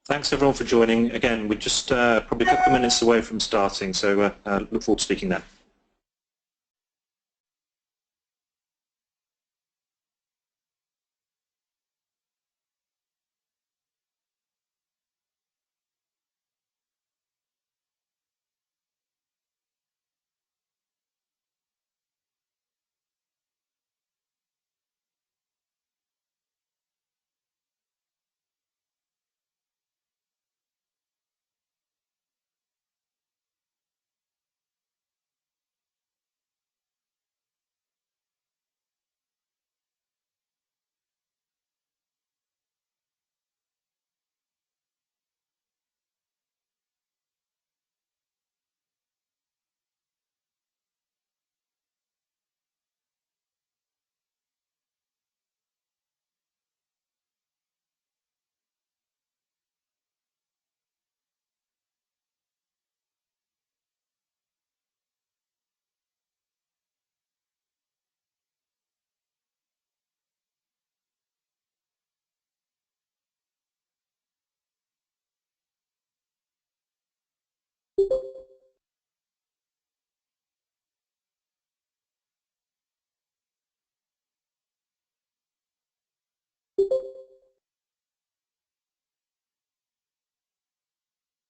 Thanks everyone for joining. Again, we're just probably a couple of minutes away from starting, so look forward to speaking then.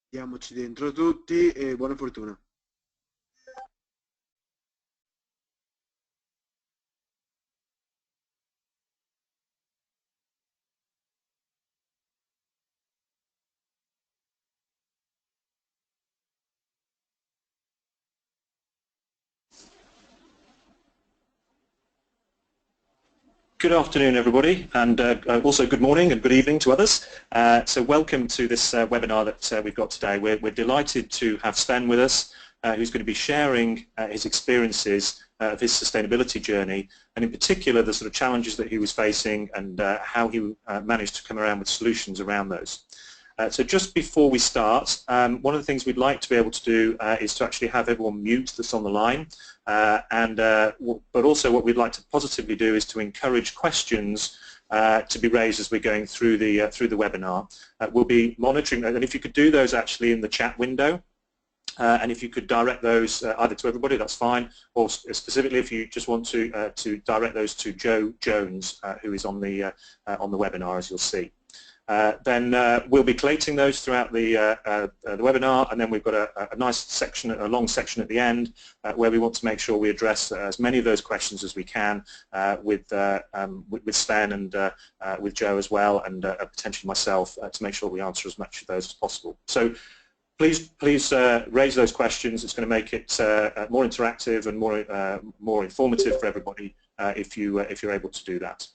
Diamoci dentro tutti e buona fortuna. Good afternoon everybody, and also good morning and good evening to others. So welcome to this webinar that we've got today. We're delighted to have Sven with us, who's going to be sharing his experiences of his sustainability journey, and in particular the sort of challenges that he was facing and how he managed to come around with solutions around those. So just before we start, one of the things we'd like to be able to do is to actually have everyone mute that's on the line, but also what we'd like to positively do is to encourage questions to be raised as we're going through the webinar. We'll be monitoring, and if you could do those actually in the chat window, and if you could direct those either to everybody, that's fine, or specifically if you just want to direct those to Joe Jones, who is on the webinar, as you'll see. Then we'll be collating those throughout the webinar, and then we've got a nice section, a long section at the end, where we want to make sure we address as many of those questions as we can with Sven and with Joe as well, and potentially myself, to make sure we answer as much of those as possible. So please raise those questions. It's going to make it more interactive and more informative for everybody if you're able to do that.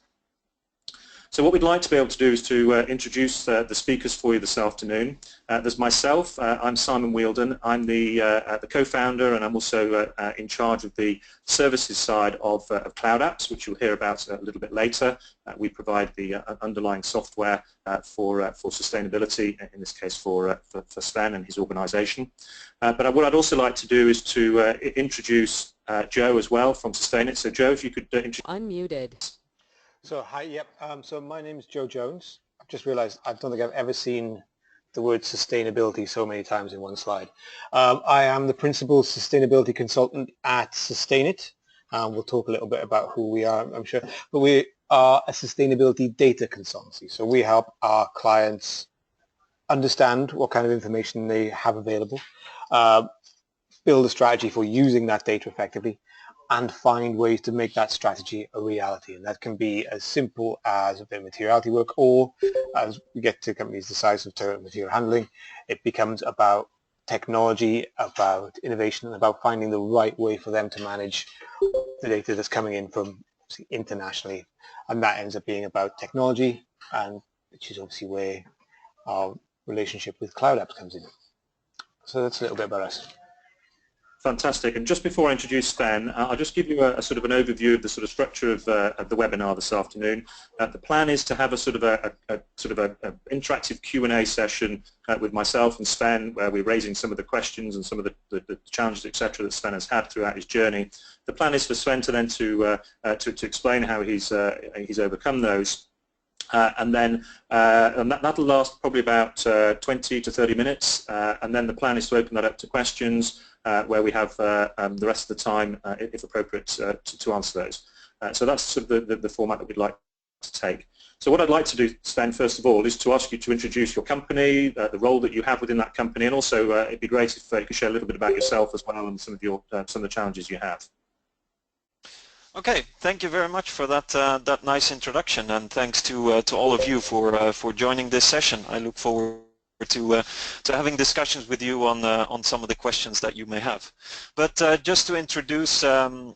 So what we'd like to be able to do is to introduce the speakers for you this afternoon. There's myself. I'm Simon Wheeldon. I'm the co-founder, and I'm also in charge of the services side of CloudApps, which you'll hear about a little bit later. We provide the underlying software for sustainability, in this case for Sven and his organisation. But what I'd also like to do is to introduce Joe as well from SustainIt. So Joe, if you could introduce. Unmuted. So hi, yep. So my name is Joe Jones. I've just realised I don't think I've ever seen the word sustainability so many times in one slide. I am the principal sustainability consultant at SustainIt. We'll talk a little bit about who we are, I'm sure. But we are a sustainability data consultancy. So we help our clients understand what kind of information they have available, build a strategy for using that data effectively, and find ways to make that strategy a reality. And that can be as simple as a bit of materiality work, or as we get to companies the size of material handling, it becomes about technology, about innovation, and about finding the right way for them to manage the data that's coming in from internationally. And that ends up being about technology, and which is obviously where our relationship with CloudApps comes in. So that's a little bit about us. Fantastic. And just before I introduce Sven, I'll just give you a sort of an overview of the sort of structure of the webinar this afternoon. The plan is to have a sort of a interactive Q&A session with myself and Sven, where we're raising some of the questions and some of the challenges, etc., that Sven has had throughout his journey. The plan is for Sven to then to explain how he's overcome those. and that'll last probably about 20 to 30 minutes, and then the plan is to open that up to questions where we have the rest of the time, if appropriate, to answer those. So that's sort of the format that we'd like to take. So what I'd like to do, Sven, first of all, is to ask you to introduce your company, the role that you have within that company, and also it'd be great if you could share a little bit about yourself as well and some of the challenges you have. Okay, thank you very much for that that nice introduction, and thanks to all of you for joining this session. I look forward to having discussions with you on some of the questions that you may have. But just to introduce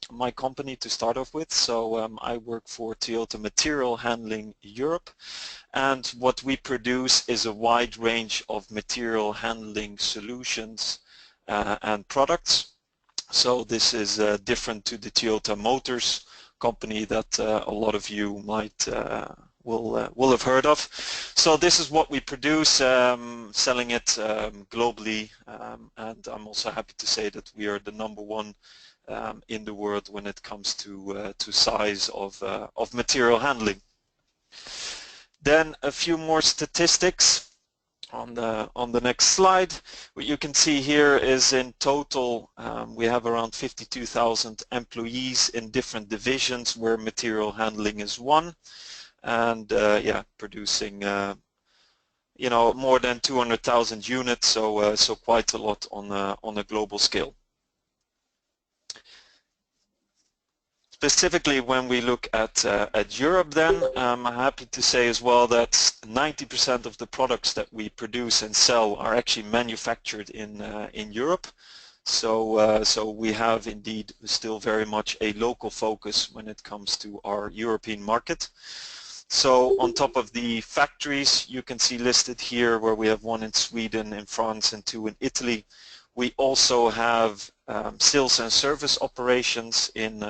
my company to start off with, so I work for Toyota Material Handling Europe, and what we produce is a wide range of material handling solutions and products. So this is different to the Toyota Motors company that a lot of you might will have heard of. So this is what we produce, selling it globally, and I'm also happy to say that we are the #1 in the world when it comes to size of material handling. Then a few more statistics on the next slide. What you can see here is in total we have around 52,000 employees in different divisions where material handling is one, and yeah, producing you know, more than 200,000 units, so quite a lot on a global scale. Specifically, when we look at Europe, then I'm happy to say as well that 90% of the products that we produce and sell are actually manufactured in Europe. So we have indeed still very much a local focus when it comes to our European market. So on top of the factories you can see listed here, where we have one in Sweden, in France, and 2 in Italy, we also have sales and service operations in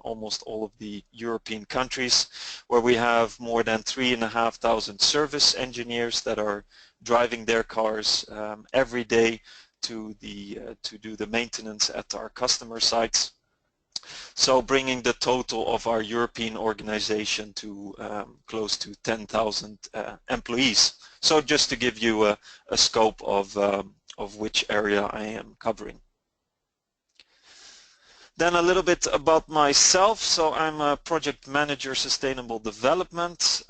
almost all of the European countries, where we have more than 3,500 service engineers that are driving their cars every day to do the maintenance at our customer sites. So bringing the total of our European organization to close to 10,000 employees. So just to give you a scope of which area I am covering. Then a little bit about myself. So I'm a project manager sustainable development.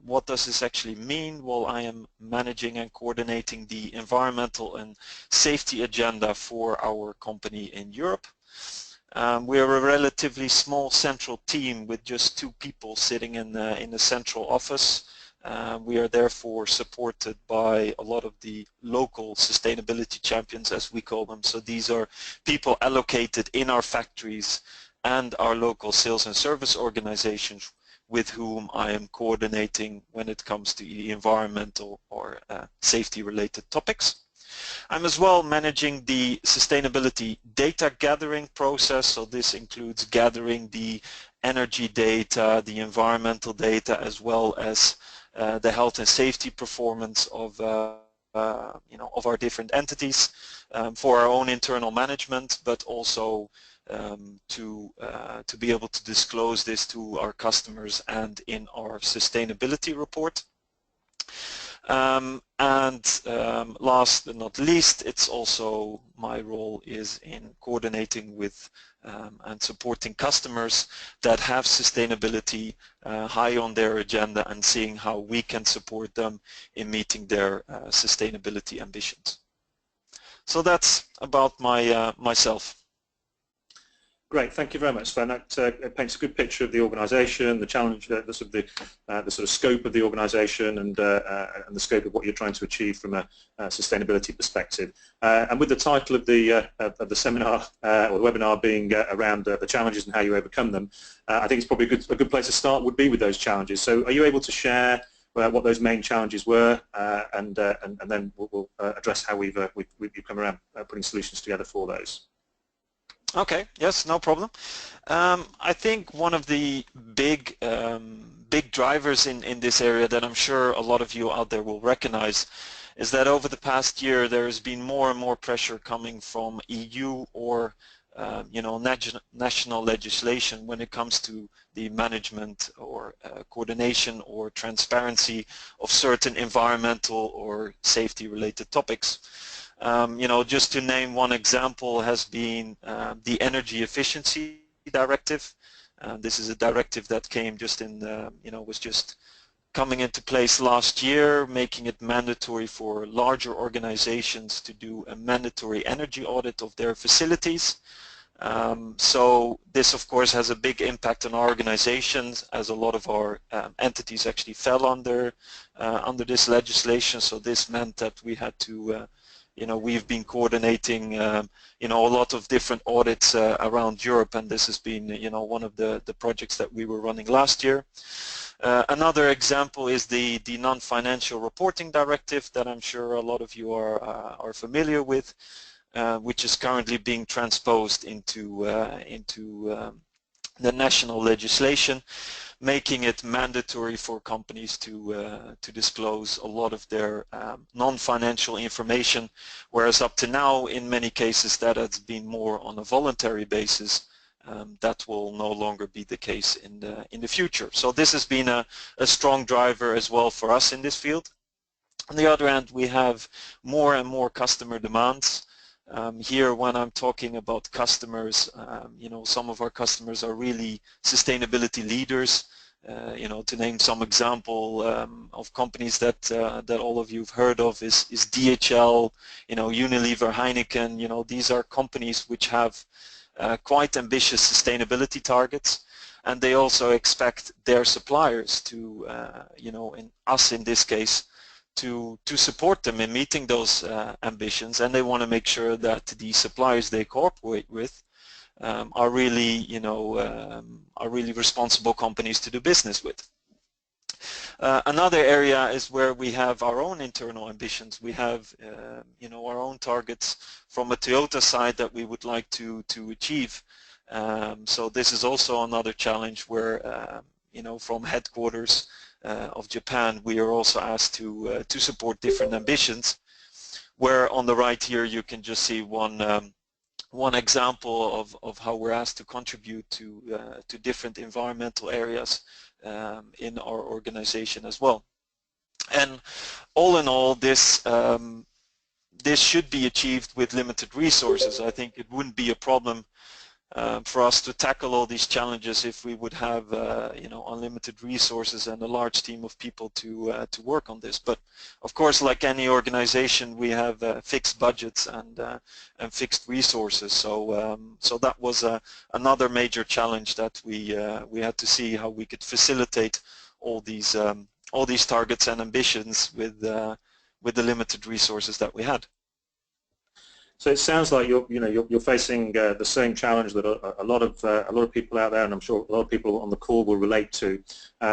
What does this actually mean? Well, I am managing and coordinating the environmental and safety agenda for our company in Europe. We are a relatively small central team with just 2 people sitting in the central office. We are therefore supported by a lot of the local sustainability champions, as we call them. So these are people allocated in our factories and our local sales and service organizations with whom I am coordinating when it comes to the environmental or safety related topics. I'm as well managing the sustainability data gathering process, so this includes gathering the energy data, the environmental data, as well as the health and safety performance of you know, of our different entities for our own internal management, but also to be able to disclose this to our customers and in our sustainability report. Last but not least, it's also my role is in coordinating with and supporting customers that have sustainability high on their agenda and seeing how we can support them in meeting their sustainability ambitions. So that's about myself. Great, thank you very much, Sven. That paints a good picture of the organisation, the challenge, the sort of scope of the organisation, and the scope of what you're trying to achieve from a sustainability perspective. And with the title of the seminar or the webinar being around the challenges and how you overcome them, I think it's probably a good place to start would be with those challenges. So, are you able to share what those main challenges were, and then we'll address how we've come around putting solutions together for those. Okay, yes, no problem. I think one of the big drivers in this area that I'm sure a lot of you out there will recognize is that over the past year there has been more and more pressure coming from EU or national legislation when it comes to the management or coordination or transparency of certain environmental or safety related topics. Just to name one example has been the Energy Efficiency Directive. This is a directive that came just in, was just coming into place last year, making it mandatory for larger organizations to do a mandatory energy audit of their facilities. So this of course has a big impact on our organizations, as a lot of our entities actually fell under this legislation. So this meant that we had to we've been coordinating a lot of different audits around Europe, and this has been one of the projects that we were running last year. Another example is the non-financial reporting directive that I'm sure a lot of you are familiar with, which is currently being transposed into the national legislation, making it mandatory for companies to disclose a lot of their non-financial information, whereas up to now in many cases that has been more on a voluntary basis. That will no longer be the case in the future. So this has been a strong driver as well for us in this field. On the other hand, we have more and more customer demands. Here, when I'm talking about customers, some of our customers are really sustainability leaders. To name some example of companies that all of you have heard of is DHL, Unilever, Heineken. These are companies which have quite ambitious sustainability targets, and they also expect their suppliers to, in this case, to support them in meeting those ambitions, and they want to make sure that the suppliers they cooperate with are really responsible companies to do business with. Another area is where we have our own internal ambitions. We have our own targets from a Toyota side that we would like to achieve. So this is also another challenge where from headquarters of Japan we are also asked to support different ambitions, where on the right here you can just see one example of how we're asked to contribute to different environmental areas in our organization as well. And all in all, this should be achieved with limited resources. I think it wouldn't be a problem for us to tackle all these challenges if we would have unlimited resources and a large team of people to work on this. But of course, like any organization, we have fixed budgets and fixed resources. So that was another major challenge that we had to see how we could facilitate all these targets and ambitions with the limited resources that we had. So it sounds like you're facing the same challenge that a lot of people out there, and I'm sure a lot of people on the call will relate to,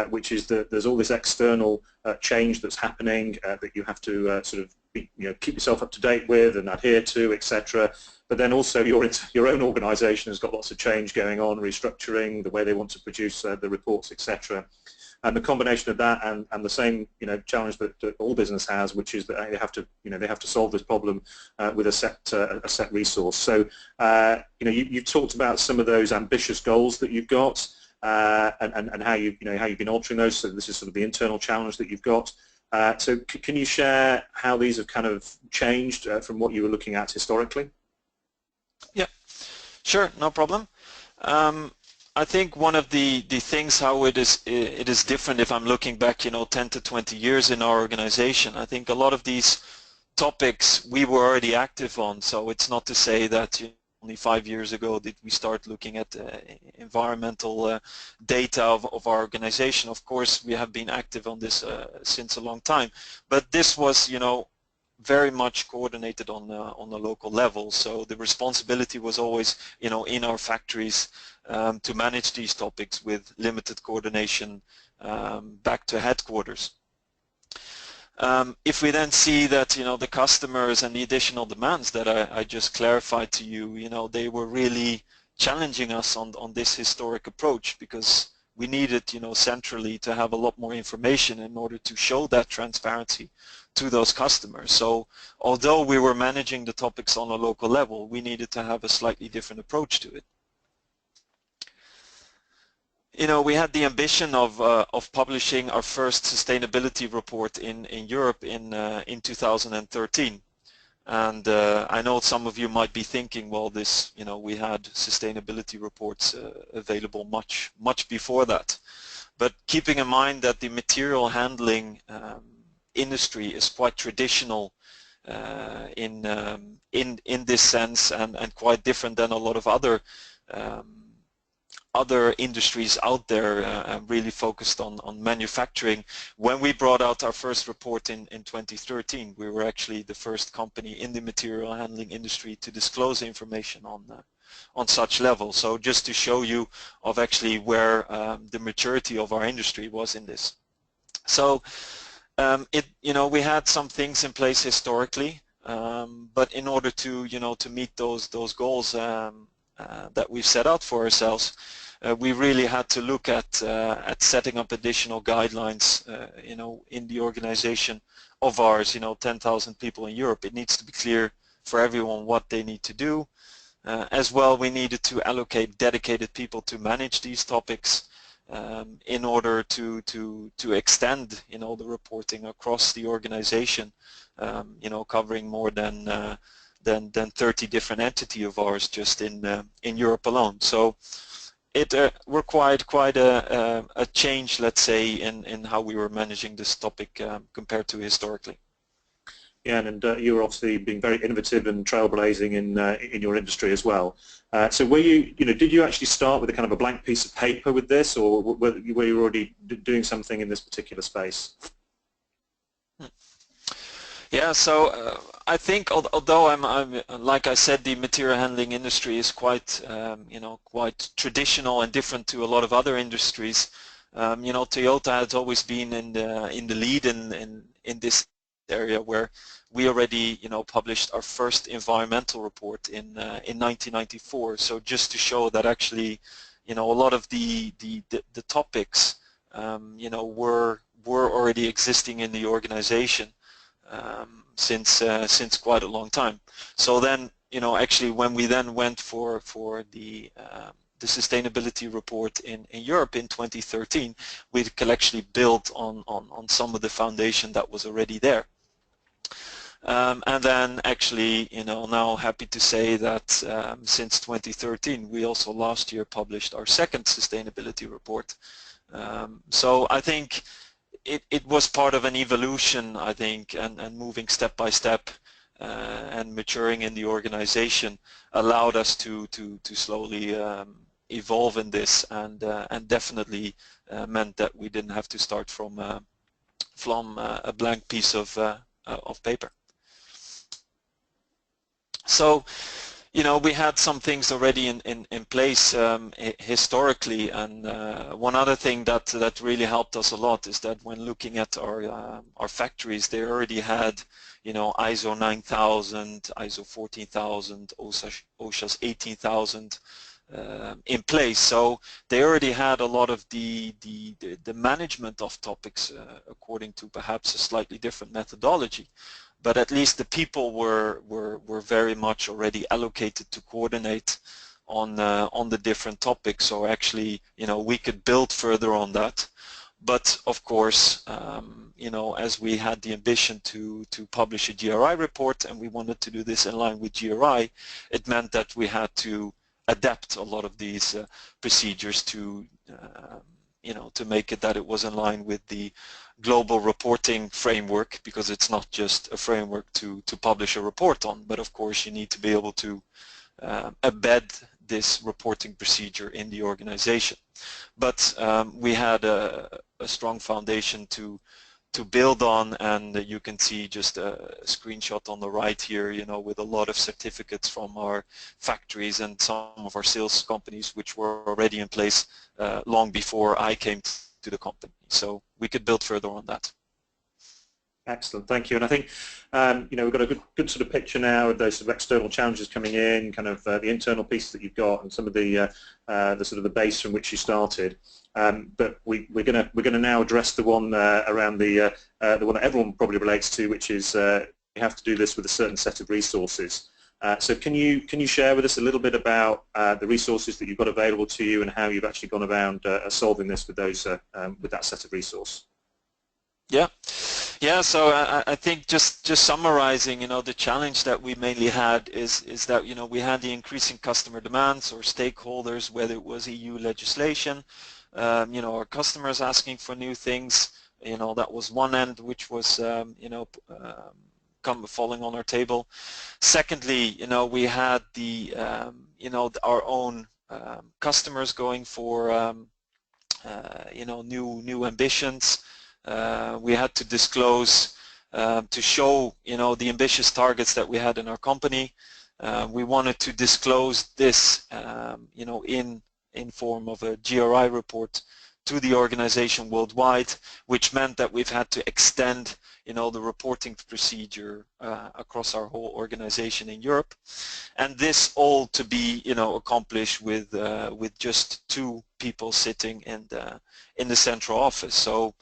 which is that there's all this external change that's happening that you have to sort of keep yourself up to date with and adhere to, etc. But then also your own organisation has got lots of change going on, restructuring the way they want to produce the reports, etc. And the combination of that and the same challenge that all business has, which is that they have to solve this problem with a set resource. So you talked about some of those ambitious goals that you've got and how you've been altering those. So this is sort of the internal challenge that you've got. So can you share how these have kind of changed from what you were looking at historically? Yeah, sure, no problem. I think one of the things how it is different if I'm looking back 10 to 20 years in our organization. I think a lot of these topics we were already active on, so it's not to say that only 5 years ago did we start looking at environmental data of our organization. Of course we have been active on this since a long time, but this was very much coordinated on the local level. So the responsibility was always in our factories to manage these topics with limited coordination back to headquarters. If we then see that the customers and the additional demands that I just clarified to you, they were really challenging us on this historic approach, because we needed, centrally to have a lot more information in order to show that transparency to those customers. So although we were managing the topics on a local level, we needed to have a slightly different approach to it. We had the ambition of publishing our first sustainability report in Europe in 2013. And I know some of you might be thinking, well, this, we had sustainability reports available much before that. But keeping in mind that the material handling industry is quite traditional in this sense, and quite different than a lot of other industries out there, really focused on manufacturing. When we brought out our first report in 2013, we were actually the first company in the material handling industry to disclose information on such level. So just to show you of actually where the maturity of our industry was in this. So we had some things in place historically, but in order to to meet those goals that we've set out for ourselves, we really had to look at setting up additional guidelines, in the organization of ours, 10,000 people in Europe. It needs to be clear for everyone what they need to do. As well, we needed to allocate dedicated people to manage these topics in order to extend, the reporting across the organization, covering more than 30 different entities of ours just in Europe alone. So it required quite a change, let's say, in how we were managing this topic compared to historically. Yeah, and you were obviously being very innovative and trailblazing in your industry as well. So were you, did you actually start with a kind of a blank piece of paper with this, or were you already doing something in this particular space? Yeah, so I think although I'm like I said, the material handling industry is quite quite traditional and different to a lot of other industries. Toyota has always been in the lead in this area, where we already published our first environmental report in 1994. So just to show that actually a lot of the topics were already existing in the organization since quite a long time. So then actually when we then went for the sustainability report in Europe in 2013, we could actually build on some of the foundation that was already there. And then actually, now happy to say that since 2013, we also last year published our second sustainability report. So I think it was part of an evolution, I think, and moving step by step and maturing in the organization allowed us to slowly evolve in this, and definitely meant that we didn't have to start from a blank piece of paper. So, we had some things already in place historically, and one other thing that really helped us a lot is that when looking at our factories, they already had ISO 9000, ISO 14000, OSHA's 18000 in place. So they already had a lot of the management of topics according to perhaps a slightly different methodology. But at least the people were very much already allocated to coordinate on the different topics. So actually, we could build further on that. But of course, as we had the ambition to publish a GRI report, and we wanted to do this in line with GRI, it meant that we had to adapt a lot of these procedures to to make it that it was in line with the global reporting framework, because it's not just a framework to publish a report on, but of course you need to be able to embed this reporting procedure in the organization. But we had a strong foundation to build on, and you can see just a screenshot on the right here, with a lot of certificates from our factories and some of our sales companies which were already in place long before I came to the company. So we could build further on that. Excellent, thank you. And I think we've got a good sort of picture now of those sort of external challenges coming in, kind of the internal pieces that you've got, and some of the sort of the base from which you started. But we're gonna now address the one around the one that everyone probably relates to, which is you have to do this with a certain set of resources. So can you share with us a little bit about the resources that you've got available to you and how you've actually gone around solving this with those with that set of resource? Yeah. So I think just summarizing, the challenge that we mainly had is that we had the increasing customer demands or stakeholders, whether it was EU legislation, our customers asking for new things. That was one end, which was falling on our table. Secondly, we had the our own customers going for new ambitions. We had to disclose to show the ambitious targets that we had in our company. We wanted to disclose this in form of a GRI report to the organization worldwide, which meant that we've had to extend the reporting procedure across our whole organization in Europe, and this all to be accomplished with just 2 people sitting in the central office. So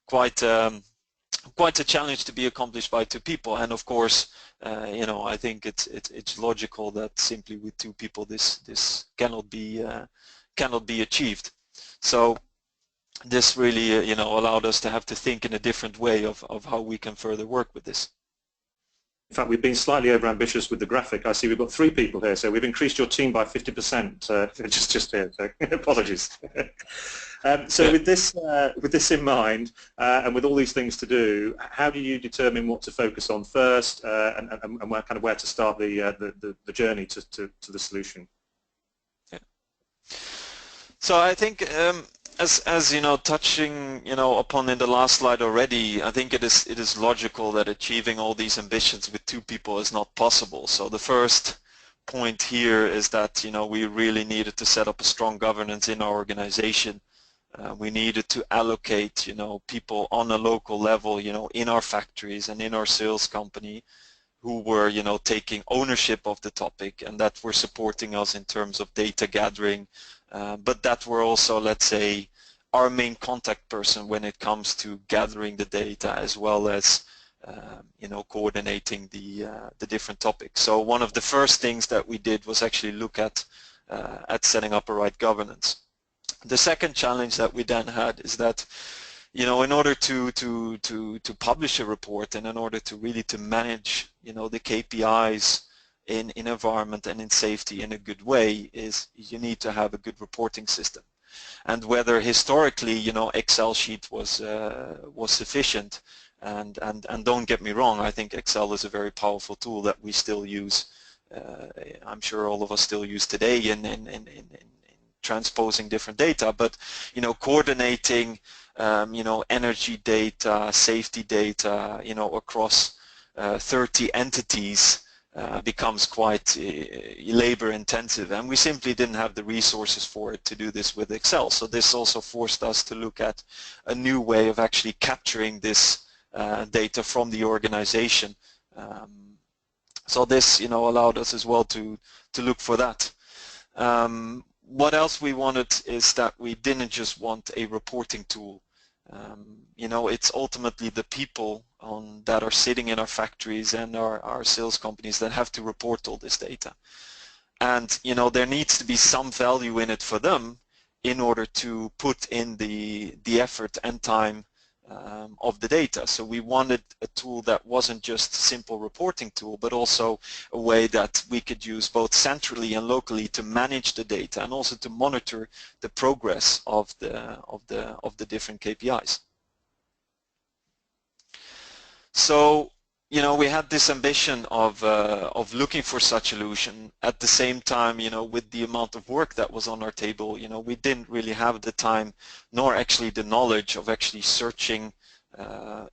quite a challenge to be accomplished by 2 people, and of course I think it's logical that simply with 2 people this cannot be achieved. So this really allowed us to have to think in a different way of how we can further work with this. In fact, we've been slightly over-ambitious with the graphic. I see we've got 3 people here, so we've increased your team by 50% just here, so apologies. So with this in mind, and with all these things to do, how do you determine what to focus on first, and where to start the journey to the solution? Yeah. So I think as touching upon in the last slide already, I think it is logical that achieving all these ambitions with 2 people is not possible. So the first point here is that we really needed to set up a strong governance in our organization. We needed to allocate people on a local level in our factories and in our sales company who were taking ownership of the topic and that were supporting us in terms of data gathering, but that were also, let's say, our main contact person when it comes to gathering the data as well as coordinating the different topics. So one of the first things that we did was actually look at setting up a right governance. The second challenge that we then had is that in order to publish a report and in order to really to manage the KPIs in environment and in safety in a good way, is you need to have a good reporting system. And whether historically Excel sheet was sufficient, and don't get me wrong, I think Excel is a very powerful tool that we still use. I'm sure all of us still use today in transposing different data, but coordinating energy data, safety data across 30 entities becomes quite labor intensive, and we simply didn't have the resources for it to do this with Excel. So this also forced us to look at a new way of actually capturing this data from the organization. So this allowed us as well to look for that. What else we wanted is that we didn't just want a reporting tool. It's ultimately the people that are sitting in our factories and our sales companies that have to report all this data. And there needs to be some value in it for them in order to put in the effort and time of the data. So we wanted a tool that wasn't just a simple reporting tool, but also a way that we could use both centrally and locally to manage the data and also to monitor the progress of the different KPIs. So we had this ambition of looking for such a solution. At the same time, with the amount of work that was on our table, we didn't really have the time nor actually the knowledge of actually searching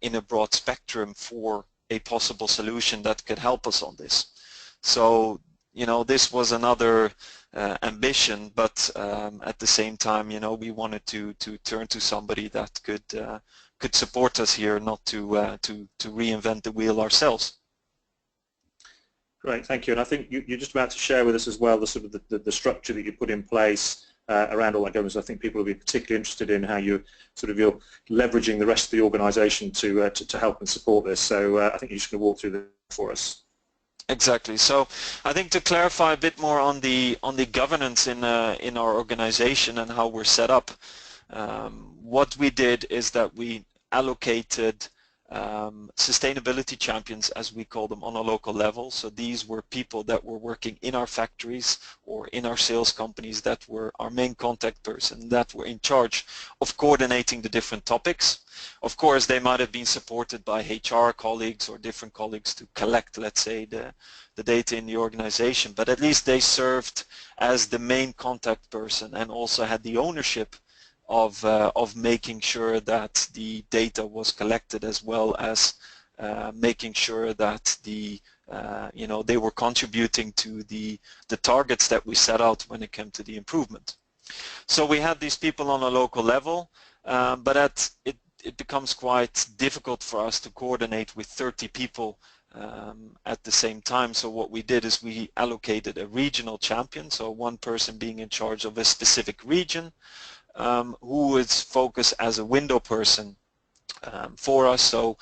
in a broad spectrum for a possible solution that could help us on this. So this was another ambition, but at the same time we wanted to turn to somebody that could support us here, not to reinvent the wheel ourselves. Great, thank you. And I think you're just about to share with us as well the sort of the structure that you put in place around all that governance. I think people will be particularly interested in how you're leveraging the rest of the organisation to help and support this. So I think you're just going to walk through that for us. Exactly. So I think to clarify a bit more on the governance in our organization and how we're set up, what we did is that we allocated sustainability champions, as we call them, on a local level. So these were people that were working in our factories or in our sales companies that were our main contact person, that were in charge of coordinating the different topics. Of course, they might have been supported by HR colleagues or different colleagues to collect, let's say, the data in the organization, but at least they served as the main contact person and also had the ownership of making sure that the data was collected, as well as making sure that they were contributing to the targets that we set out when it came to the improvement. So we had these people on a local level, but it becomes quite difficult for us to coordinate with 30 people at the same time. So what we did is we allocated a regional champion, so one person being in charge of a specific region, who would focus as a window person for us. So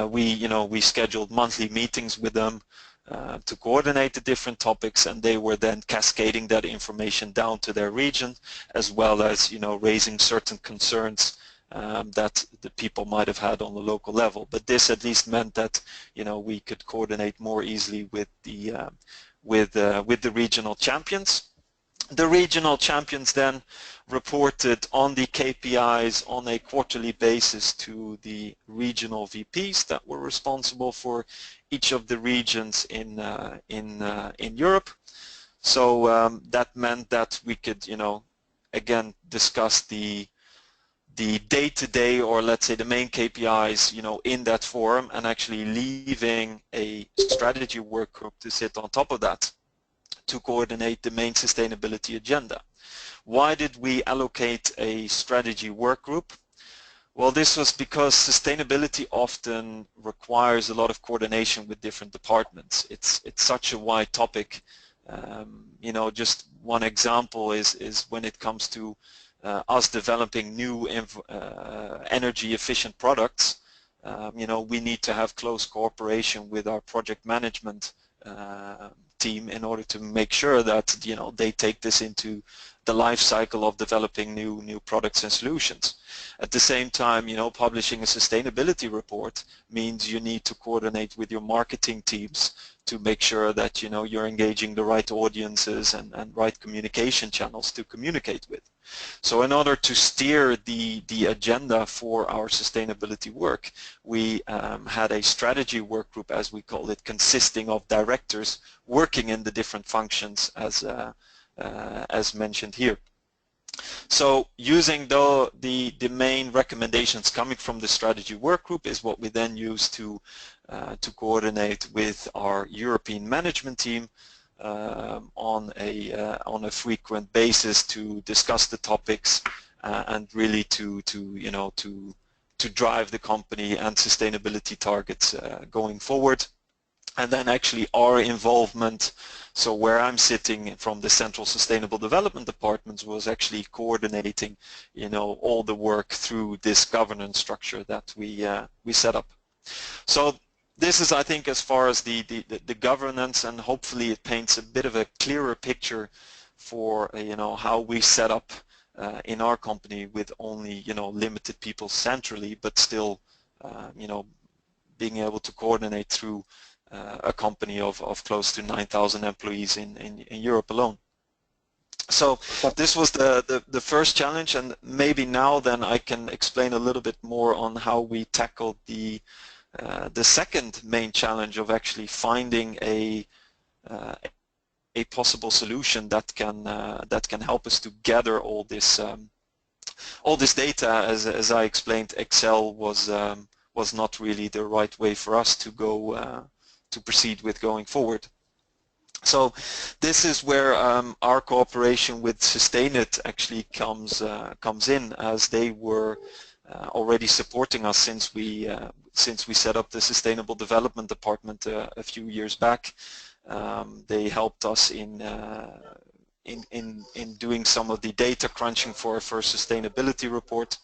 we scheduled monthly meetings with them to coordinate the different topics, and they were then cascading that information down to their region, as well as raising certain concerns that the people might have had on the local level. But this at least meant that we could coordinate more easily with the regional champions. The regional champions then reported on the KPIs on a quarterly basis to the regional VPs that were responsible for each of the regions in Europe. So that meant that we could, again, discuss the day-to-day, or let's say the main KPIs, in that forum, and actually leaving a strategy work group to sit on top of that to coordinate the main sustainability agenda. Why did we allocate a strategy work group? Well, this was because sustainability often requires a lot of coordination with different departments. It's such a wide topic. Just one example is when it comes to us developing new energy efficient products. We need to have close cooperation with our project management team in order to make sure that they take this into the life cycle of developing new products and solutions. At the same time, publishing a sustainability report means you need to coordinate with your marketing teams to make sure that you're engaging the right audiences and right communication channels to communicate with. So in order to steer the agenda for our sustainability work, we had a strategy work group, as we call it, consisting of directors working in the different functions as mentioned here. So using the main recommendations coming from the strategy work group is what we then use to coordinate with our European management team on a frequent basis to discuss the topics and really to drive the company and sustainability targets going forward. And then actually our involvement, so where I'm sitting from the Central Sustainable Development Department, was actually coordinating all the work through this governance structure that we set up. So this is, I think, as far as the governance, and hopefully it paints a bit of a clearer picture for how we set up in our company with only limited people centrally, but still being able to coordinate through a company of close to 9,000 employees in Europe alone. So this was the first challenge, and maybe now then I can explain a little bit more on how we tackled the second main challenge of actually finding a possible solution that can help us to gather all this data. As I explained, Excel was not really the right way for us to go to proceed with going forward. So this is where our cooperation with SustainIt actually comes in, as they were already supporting us since we set up the Sustainable Development Department a few years back. They helped us in doing some of the data crunching for our first sustainability report.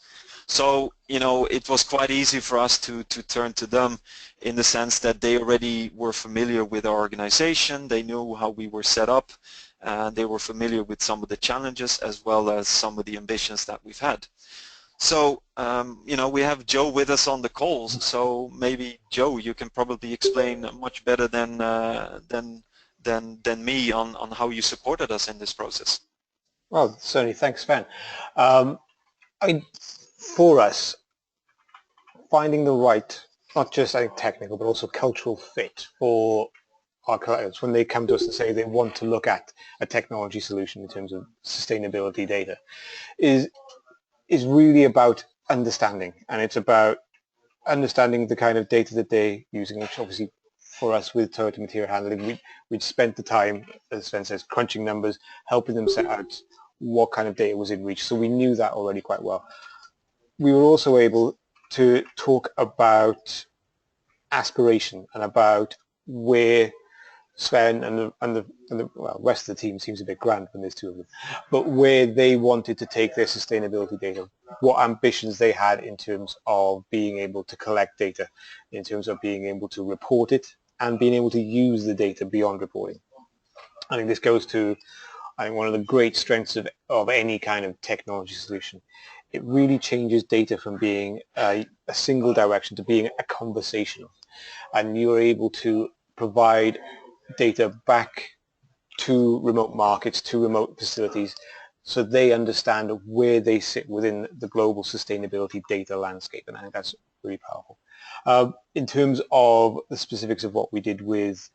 So, it was quite easy for us to turn to them in the sense that they already were familiar with our organization, they knew how we were set up, and they were familiar with some of the challenges as well as some of the ambitions that we've had. So, we have Joe with us on the calls, so maybe Joe, you can probably explain much better than me on how you supported us in this process. Well, certainly, thanks, Sven. For us, finding the right, not just technical, but also cultural fit for our clients when they come to us and say they want to look at a technology solution in terms of sustainability data is really about understanding, and it's about understanding the kind of data that they're using, which obviously for us with Toyota Material Handling, we'd spent the time, as Sven says, crunching numbers, helping them set out what kind of data was in reach, so we knew that already quite well. We were also able to talk about aspiration and about where Sven and the rest of the team seems a bit grand when there's two of them, but where they wanted to take their sustainability data, what ambitions they had in terms of being able to collect data, in terms of being able to report it, and being able to use the data beyond reporting. I think this goes to, one of the great strengths of any kind of technology solution. It really changes data from being a single direction to being a conversational, and you're able to provide data back to remote markets, to remote facilities, so they understand where they sit within the global sustainability data landscape, and I think that's really powerful. In terms of the specifics of what we did with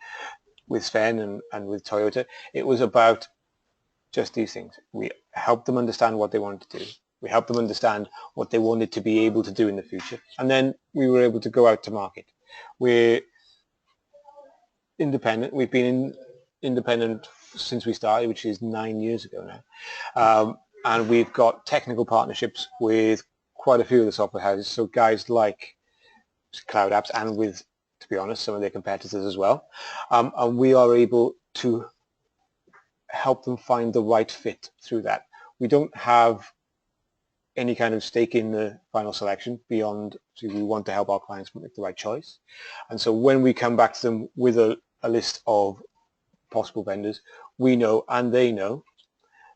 Sven and with Toyota, it was about just these things. We helped them understand what they wanted to do. We helped them understand what they wanted to be able to do in the future, and then we were able to go out to market. We're independent. We've been independent since we started, which is 9 years ago now, and we've got technical partnerships with quite a few of the software houses, so guys like CloudApps and with, to be honest, some of their competitors as well, and we are able to help them find the right fit through that. We don't have any kind of stake in the final selection beyond, so we want to help our clients make the right choice. And so when we come back to them with a list of possible vendors, we know and they know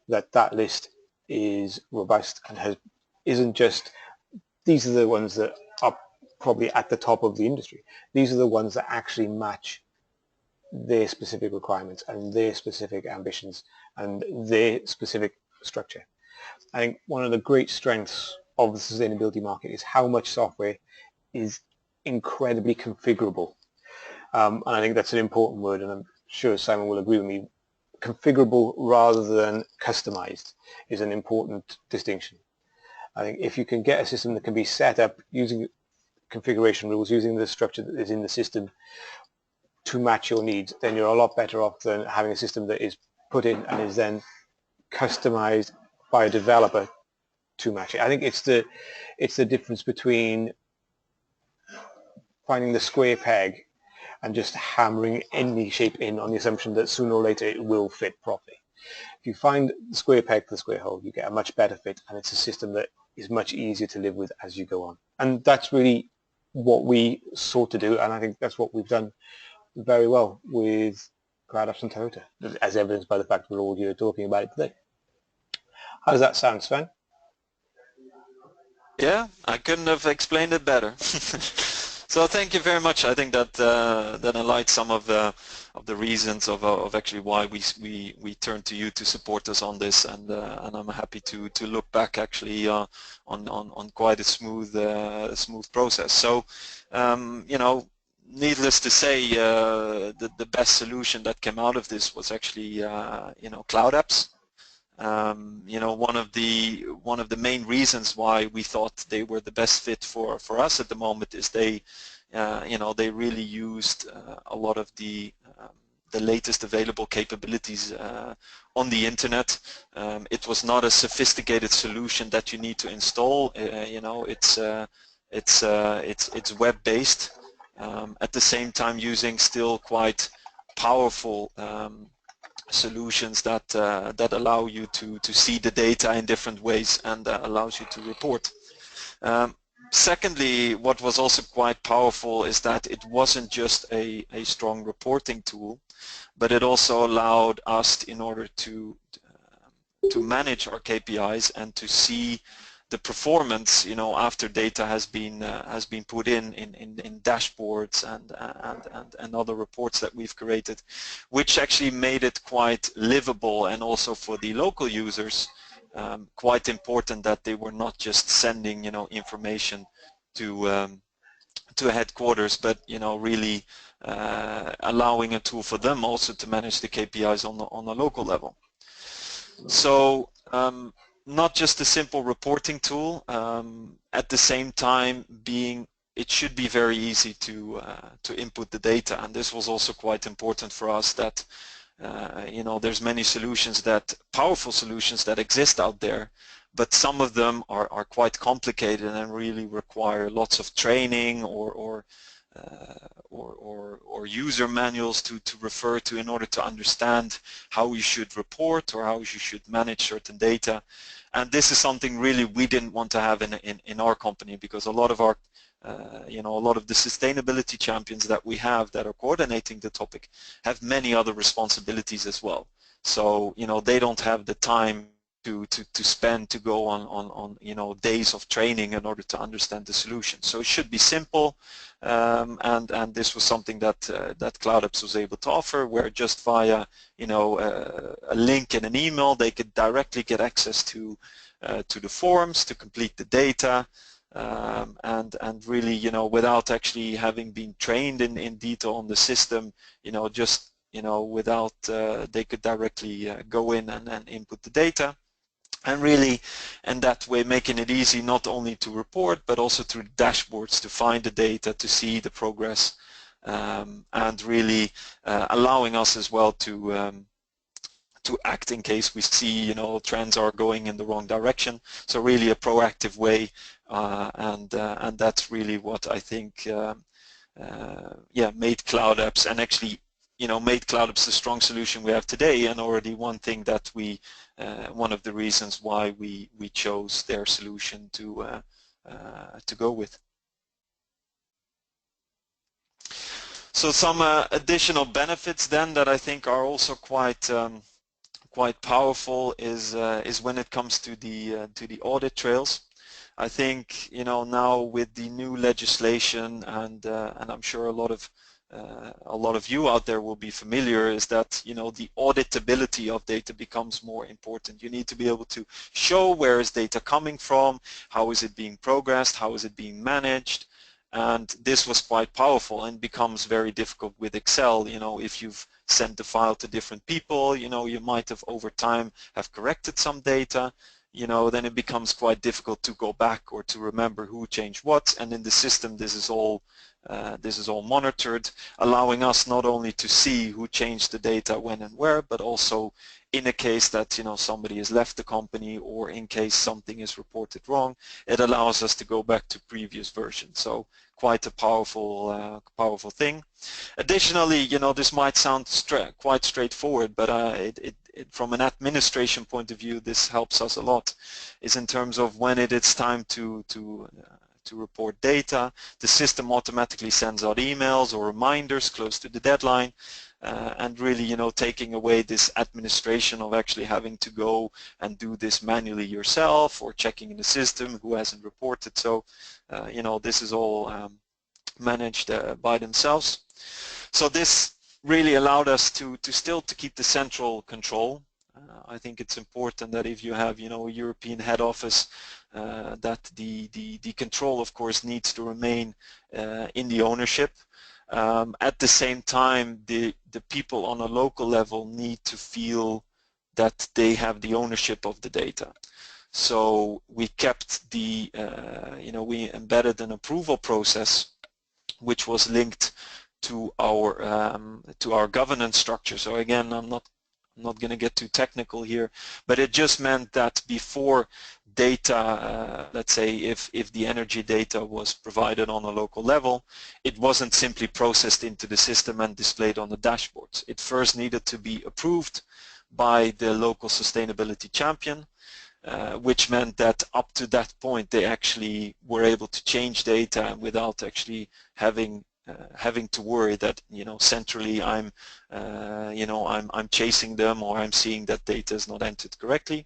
that that list is robust and isn't just, these are the ones that are probably at the top of the industry. These are the ones that actually match their specific requirements and their specific ambitions and their specific structure. I think one of the great strengths of the sustainability market is how much software is incredibly configurable. And I think that's an important word, and I'm sure Simon will agree with me. Configurable rather than customized is an important distinction. I think if you can get a system that can be set up using configuration rules, using the structure that is in the system to match your needs, then you're a lot better off than having a system that is put in and is then customized by a developer to match it. I think it's the difference between finding the square peg and just hammering any shape in on the assumption that sooner or later it will fit properly. If you find the square peg to the square hole, you get a much better fit, and it's a system that is much easier to live with as you go on. And that's really what we sought to do, and I think that's what we've done very well with CloudApps and Toyota, as evidenced by the fact we're all here talking about it today. How does that sound, Sven? Yeah, I couldn't have explained it better. So thank you very much. I think that that highlights some of the reasons of actually why we turned to you to support us on this, and I'm happy to look back actually on quite a smooth process. So needless to say, the best solution that came out of this was actually CloudApps. One of the main reasons why we thought they were the best fit for us at the moment is they really used a lot of the the latest available capabilities on the internet. It was not a sophisticated solution that you need to install. You know, it's web-based. At the same time, using still quite powerful solutions that that allow you to see the data in different ways and allows you to report. Secondly, what was also quite powerful is that it wasn't just a strong reporting tool, but it also allowed us, in order to manage our KPIs and to see the performance, you know, after data has been put in dashboards and other reports that we've created, which actually made it quite livable, and also for the local users quite important that they were not just sending, you know, information to headquarters, but, you know, really allowing a tool for them also to manage the KPIs on a local level. So not just a simple reporting tool, at the same time it should be very easy to input the data, and this was also quite important for us, that you know, there's many solutions, powerful solutions that exist out there, but some of them are quite complicated and really require lots of training or user manuals to refer to in order to understand how you should report or how you should manage certain data. And this is something really we didn't want to have in our company, because a lot of our you know, a lot of the sustainability champions that we have that are coordinating the topic have many other responsibilities as well. So, you know, they don't have the time to spend to go on you know, days of training in order to understand the solution. So it should be simple, and this was something that that CloudApps was able to offer, where just via, you know, a link in an email, they could directly get access to the forms to complete the data. And really, you know, without actually having been trained in detail on the system, you know, just, you know, without they could directly go in and input the data, and really in that way making it easy not only to report but also through dashboards to find the data, to see the progress, and really allowing us as well to act in case we see, you know, trends are going in the wrong direction. So really a proactive way, and that's really what I think yeah, made CloudApps, and actually, you know, made CloudApps the strong solution we have today, and already one thing that we one of the reasons why we chose their solution to go with. So some additional benefits then that I think are also quite quite powerful is when it comes to the audit trails. I think, you know, now with the new legislation, and I'm sure a lot of you out there will be familiar, is that, you know, the auditability of data becomes more important. You need to be able to show where is data coming from, how is it being progressed, how is it being managed, and this was quite powerful and becomes very difficult with Excel. You know, if you've sent the file to different people, you know, you might have over time have corrected some data, you know, then it becomes quite difficult to go back or to remember who changed what, and in the system this is all monitored, allowing us not only to see who changed the data when and where, but also in a case that, you know, somebody has left the company, or in case something is reported wrong, it allows us to go back to previous versions. So quite a powerful thing. Additionally, you know, this might sound quite straightforward, but from an administration point of view, this helps us a lot, is in terms of when it is time to report data, the system automatically sends out emails or reminders close to the deadline, and really, you know, taking away this administration of actually having to go and do this manually yourself, or checking in the system who hasn't reported. So, you know, this is all managed by themselves. So this really allowed us to still keep the central control. I think it's important that if you have, you know, a European head office, that the control, of course, needs to remain in the ownership. At the same time, the people on a local level need to feel that they have the ownership of the data. So we kept the, you know, we embedded an approval process which was linked to our to our governance structure. So again, I'm not going to get too technical here, but it just meant that before data, let's say if the energy data was provided on a local level, it wasn't simply processed into the system and displayed on the dashboards. It first needed to be approved by the local sustainability champion, which meant that up to that point they actually were able to change data without actually having to worry that, you know, centrally I'm chasing them, or I'm seeing that data is not entered correctly.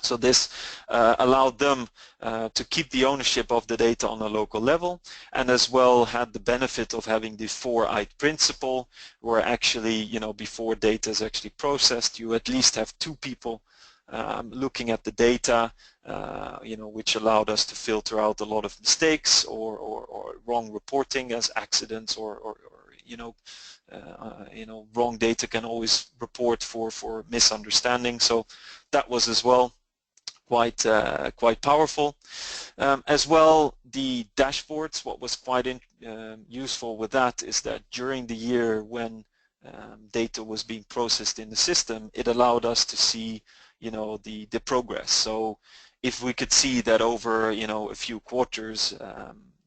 So this allowed them to keep the ownership of the data on a local level, and as well had the benefit of having the 4I principle, where actually, you know, before data is actually processed, you at least have 2 people looking at the data, you know, which allowed us to filter out a lot of mistakes or wrong reporting as accidents, or wrong data can always report for misunderstanding. So that was as well quite powerful. As well, the dashboards, what was quite useful with that is that during the year when data was being processed in the system, it allowed us to see, you know, the progress. So if we could see that over, you know, a few quarters,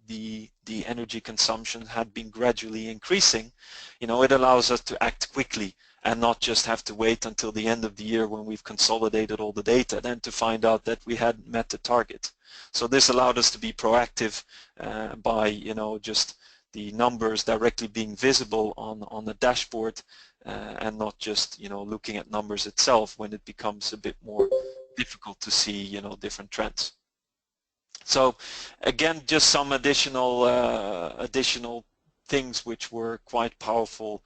the energy consumption had been gradually increasing, you know, it allows us to act quickly and not just have to wait until the end of the year when we've consolidated all the data then to find out that we hadn't met the target. So this allowed us to be proactive by, you know, just the numbers directly being visible on the dashboard and not just, you know, looking at numbers itself when it becomes a bit more difficult to see, you know, different trends. So again, just some additional things which were quite powerful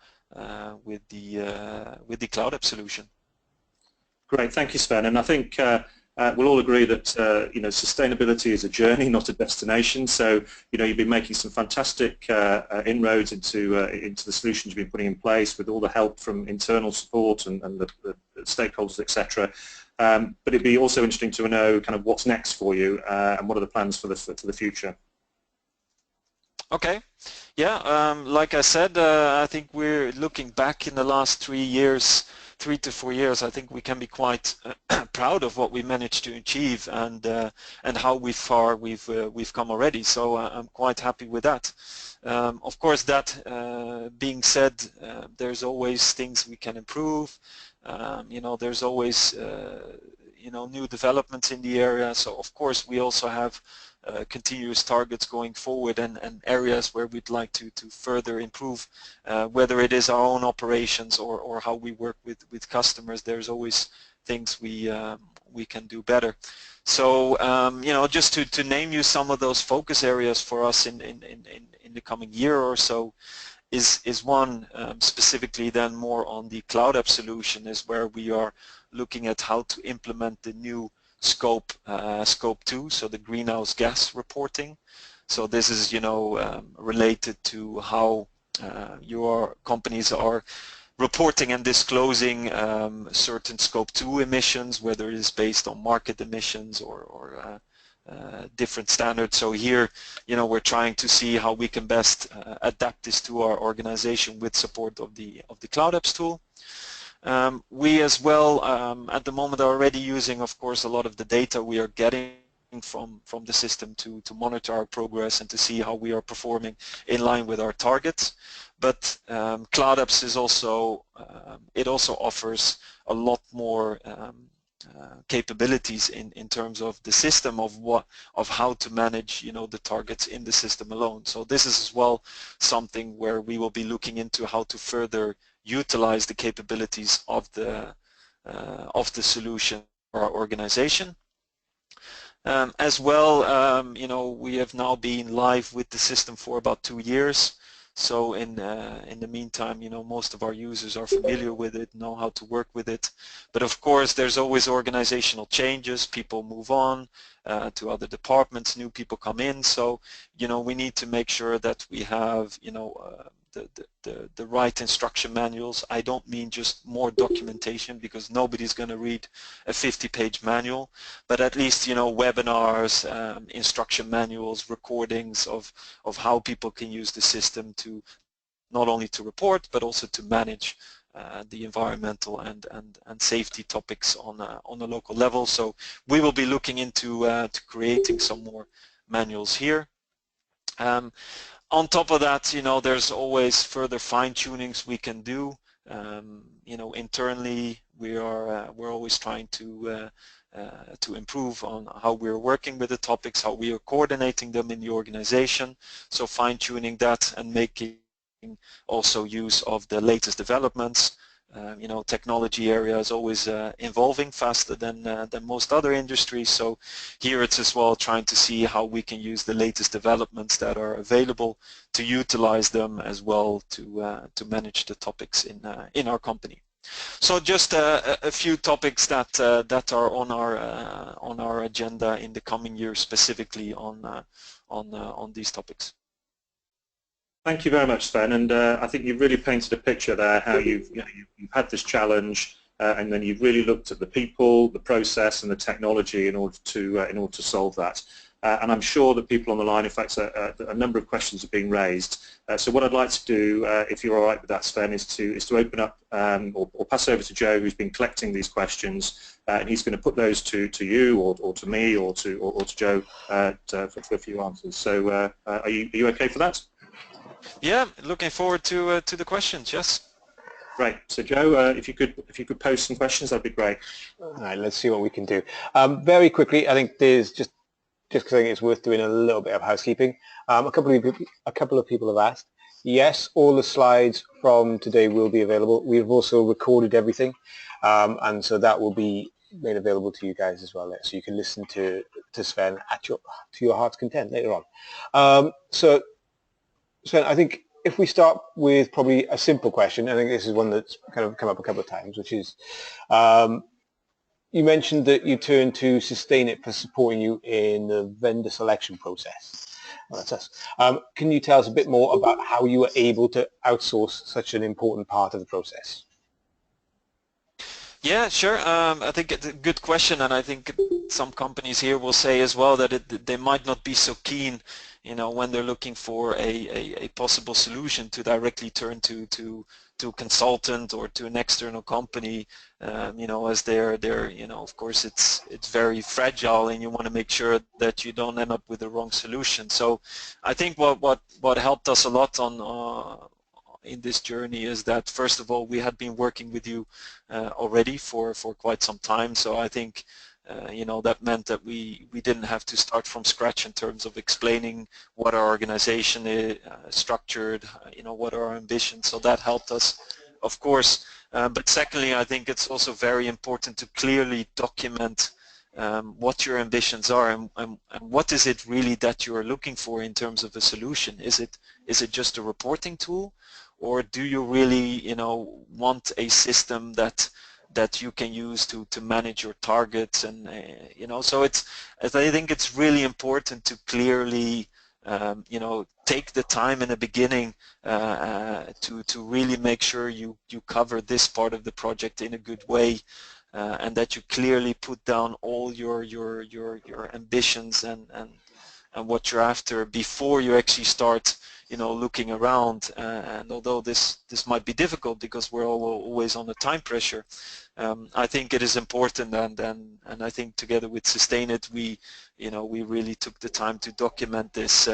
with the CloudApps solution. Great, thank you, Sven. And I think we'll all agree that you know, sustainability is a journey, not a destination. So, you know, you've been making some fantastic inroads into the solutions you've been putting in place with all the help from internal support and the stakeholders, etc. But it'd be also interesting to know kind of what's next for you and what are the plans for the future. Okay, yeah, like I said, I think we're looking back in the last 3 to 4 years. I think we can be quite proud of what we managed to achieve and how far we've come already. So I'm quite happy with that. Of course, that being said, there's always things we can improve. You know, there's always you know, new developments in the area. So of course, we also have continuous targets going forward and areas where we'd like to further improve, whether it is our own operations or how we work with customers. There's always things we can do better. So you know, just to name you some of those focus areas for us in the coming year or so is one specifically then more on the CloudApps solution, is where we are looking at how to implement the new scope 2, so the greenhouse gas reporting. So this is, you know, related to how your companies are reporting and disclosing certain scope 2 emissions, whether it is based on market emissions or different standards. So here, you know, we're trying to see how we can best adapt this to our organization with support of the CloudApps tool. We as well at the moment are already using, of course, a lot of the data we are getting from the system to monitor our progress and to see how we are performing in line with our targets. But CloudApps is also it also offers a lot more capabilities in terms of the system of how to manage, you know, the targets in the system alone. So this is as well something where we will be looking into how to further utilize the capabilities of the solution for our organization. As well, you know, we have now been live with the system for about 2 years. So in the meantime, you know, most of our users are familiar with it, know how to work with it. But of course, there's always organizational changes. People move on to other departments, new people come in. So, you know, we need to make sure that we have, you know, the right instruction manuals. I don't mean just more documentation, because nobody's going to read a 50-page manual, but at least, you know, webinars, instruction manuals, recordings of how people can use the system to not only to report but also to manage the environmental and safety topics on a local level. So we will be looking into to creating some more manuals here. On top of that, there's always further fine-tunings we can do. Internally, we're always trying to improve on how we're working with the topics, how we are coordinating them in the organization. So fine-tuning that and making also use of the latest developments. Technology area is always evolving faster than most other industries. So here it's as well trying to see how we can use the latest developments that are available to utilize them as well to manage the topics in our company. So just a few topics that are on our agenda in the coming years, specifically on these topics. Thank you very much, Sven, and I think you've really painted a picture there how you've had this challenge, and then you've really looked at the people, the process, and the technology in order to solve that. And I'm sure that people on the line, in fact, a number of questions are being raised. So what I'd like to do, if you're all right with that, Sven, is to open up or pass over to Joe, who's been collecting these questions, and he's going to put those to you or to me or to Joe for a few answers. So are you okay for that? Yeah, looking forward to the questions. Yes. Great. So Joe, if you could post some questions, that'd be great. All right, let's see what we can do. Very quickly, I think there's just because I think it's worth doing a little bit of housekeeping. A couple of people have asked. Yes, all the slides from today will be available. We've also recorded everything, and so that will be made available to you guys as well, so you can listen to Sven to your heart's content later on. So Sven, I think if we start with probably a simple question, I think this is one that's kind of come up a couple of times, which is, you mentioned that you turned to SustainIt for supporting you in the vendor selection process. Well, that's us. Can you tell us a bit more about how you were able to outsource such an important part of the process? Yeah, sure. I think it's a good question, and I think some companies here will say as well that they might not be so keen, when they're looking for a possible solution to directly turn to a consultant or to an external company, as they're of course it's very fragile, and you want to make sure that you don't end up with the wrong solution. So I think what helped us a lot in this journey is that, first of all, we had been working with you already for quite some time. So I think that meant that we didn't have to start from scratch in terms of explaining what our organization is structured, what are our ambitions. So that helped us, of course. But secondly, I think it's also very important to clearly document what your ambitions are and what is it really that you are looking for in terms of a solution. Is it just a reporting tool, or do you really want a system that you can use to manage your targets? And so I think it's really important to clearly take the time in the beginning to really make sure you cover this part of the project in a good way, and that you clearly put down all your ambitions and what you're after before you actually start looking around. And although this might be difficult because we're always on a time pressure, I think it is important, and I think together with SustainIt we really took the time to document this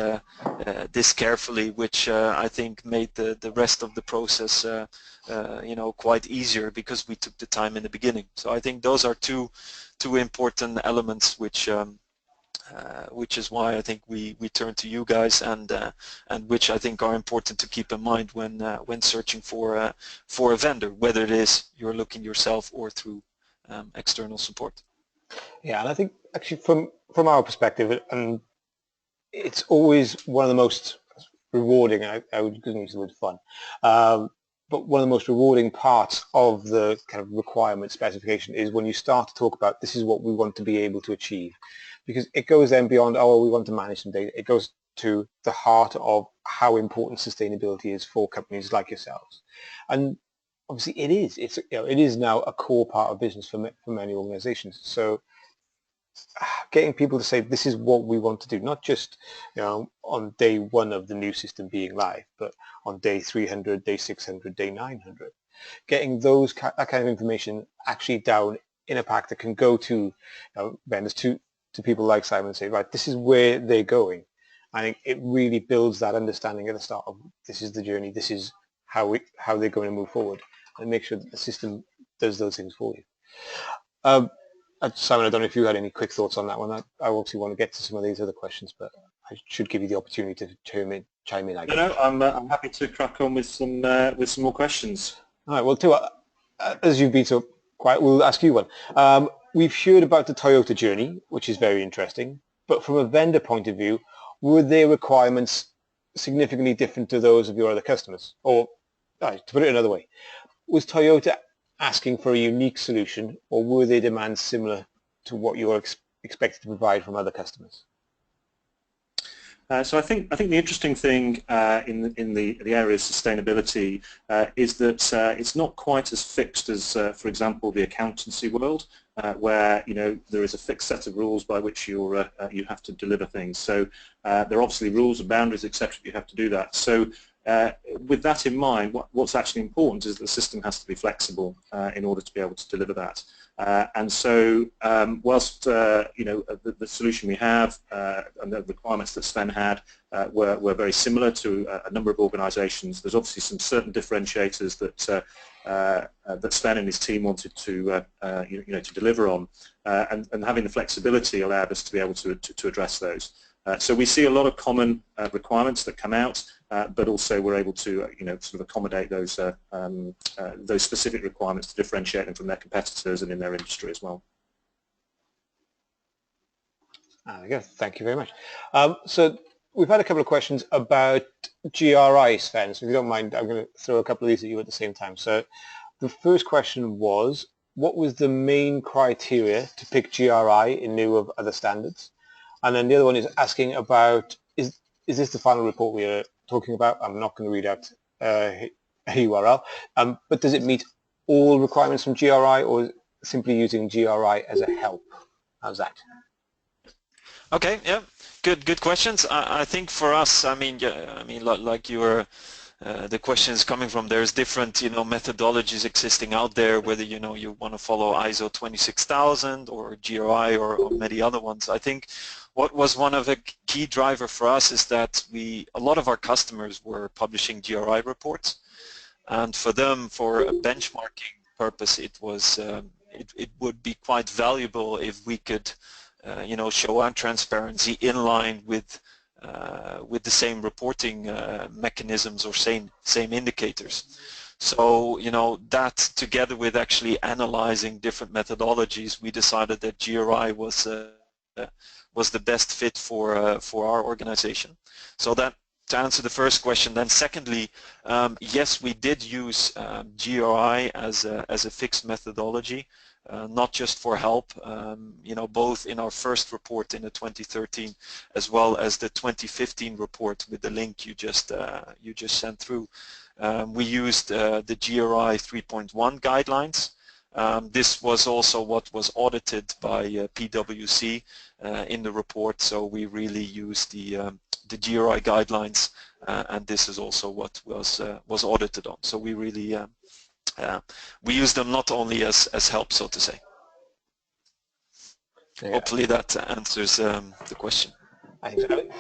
this carefully, which I think made the rest of the process quite easier because we took the time in the beginning. So I think those are two important elements which is why I think we turn to you guys, and which I think are important to keep in mind when searching for a vendor, whether it is you're looking yourself or through external support. Yeah, and I think actually from our perspective, and it's always one of the most rewarding, I would use the word fun, but one of the most rewarding parts of the kind of requirement specification is when you start to talk about this is what we want to be able to achieve, because it goes then beyond, oh, we want to manage some data. It goes to the heart of how important sustainability is for companies like yourselves. And obviously it is. It is now a core part of business for many organizations. So getting people to say this is what we want to do, not just on day one of the new system being live, but on day 300, day 600, day 900. Getting that kind of information actually down in a pack that can go to vendors, to people like Simon, and say, right, this is where they're going. I think it really builds that understanding at the start of this is the journey, this is how they're going to move forward, and make sure that the system does those things for you. Simon, I don't know if you had any quick thoughts on that one. I obviously want to get to some of these other questions, but I should give you the opportunity to chime in. I guess. No, I'm happy to crack on with some more questions. All right. Well, too, as you've been so quiet, we'll ask you one. We've heard about the Toyota journey, which is very interesting. But from a vendor point of view, were their requirements significantly different to those of your other customers? Or, to put it another way, was Toyota asking for a unique solution, or were their demands similar to what you are expected to provide from other customers? So I think the interesting thing in the area of sustainability is that it's not quite as fixed as, for example, the accountancy world, where there is a fixed set of rules by which you have to deliver things. So there are obviously rules and boundaries, etc. You have to do that. So with that in mind, what's actually important is that the system has to be flexible in order to be able to deliver that. And so whilst the solution we have and the requirements that Sven had were very similar to a number of organisations, there's obviously some certain differentiators that Sven and his team wanted to to deliver on, and having the flexibility allowed us to be able to address those. So we see a lot of common requirements that come out, but also we're able to sort of accommodate those specific requirements to differentiate them from their competitors and in their industry as well. There we go. Thank you very much. So we've had a couple of questions about GRI, Sven. So if you don't mind, I'm going to throw a couple of these at you at the same time. So the first question was, what was the main criteria to pick GRI in lieu of other standards? And then the other one is asking about, is this the final report we are talking about? I'm not going to read out a URL, but does it meet all requirements from GRI, or simply using GRI as a help? How's that? Okay, yeah, good questions. I think for us, like you were, the question is coming from, there's different methodologies existing out there, whether you want to follow ISO 26000 or GRI or many other ones. I think what was one of the key driver for us is that a lot of our customers were publishing GRI reports, and for them, for a benchmarking purpose, it was it would be quite valuable if we could show our transparency in line with the same reporting mechanisms or same indicators. So that, together with actually analyzing different methodologies, we decided that GRI was the best fit for our organization. So that, to answer the first question. Then secondly, yes, we did use GRI as a fixed methodology, not just for help, both in our first report in the 2013 as well as the 2015 report with the link you just sent through. We used the GRI 3.1 guidelines. This was also what was audited by PwC in the report, so we really used the GRI guidelines, and this is also what was audited on. So we really we use them not only as help, so to say. Yeah. Hopefully that answers the question. I think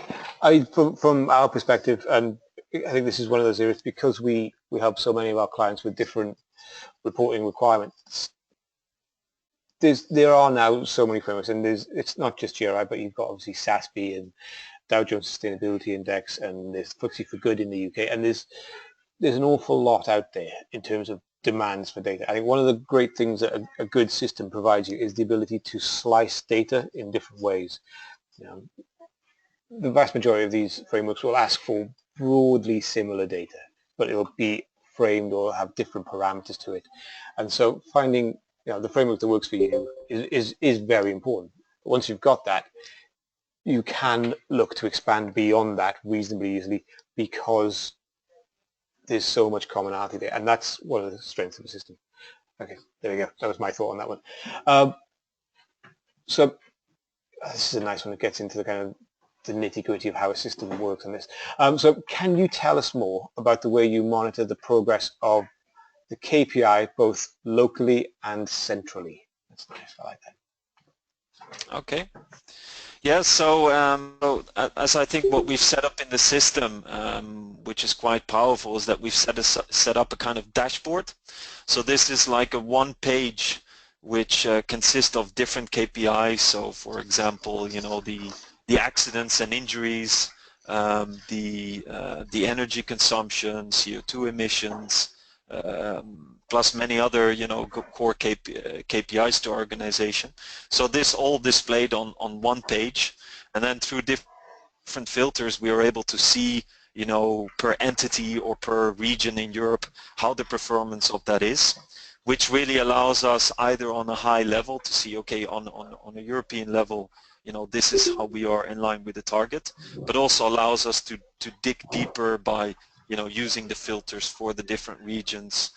so. From our perspective, and I think this is one of those areas, because we help so many of our clients with different reporting requirements. There are now so many frameworks, and it's not just GRI, but you've got obviously SASB and Dow Jones Sustainability Index, and there's FTSE for Good in the UK, and there's an awful lot out there in terms of demands for data. I think one of the great things that a good system provides you is the ability to slice data in different ways. The vast majority of these frameworks will ask for broadly similar data, but it'll be framed or have different parameters to it. And so finding the framework that works for you is very important. Once you've got that, you can look to expand beyond that reasonably easily, because there's so much commonality there, and that's one of the strengths of the system. Okay, there we go. That was my thought on that one. So this is a nice one that gets into the kind of the nitty-gritty of how a system works on this. So can you tell us more about the way you monitor the progress of the KPI both locally and centrally? That's nice, I like that. Okay. Yeah, so as I think what we've set up in the system, which is quite powerful, is that we've set up a kind of dashboard. So this is like a one page which consists of different KPIs. So for example, you know, the accidents and injuries, the energy consumption, CO2 emissions, plus many other, you know, core KPIs to our organization. So this all displayed on one page, and then through different filters we are able to see, you know, per entity or per region in Europe how the performance of that is, which really allows us either on a high level to see, okay, on a European level, you know, this is how we are in line with the target, but also allows us to dig deeper by, you know, using the filters for the different regions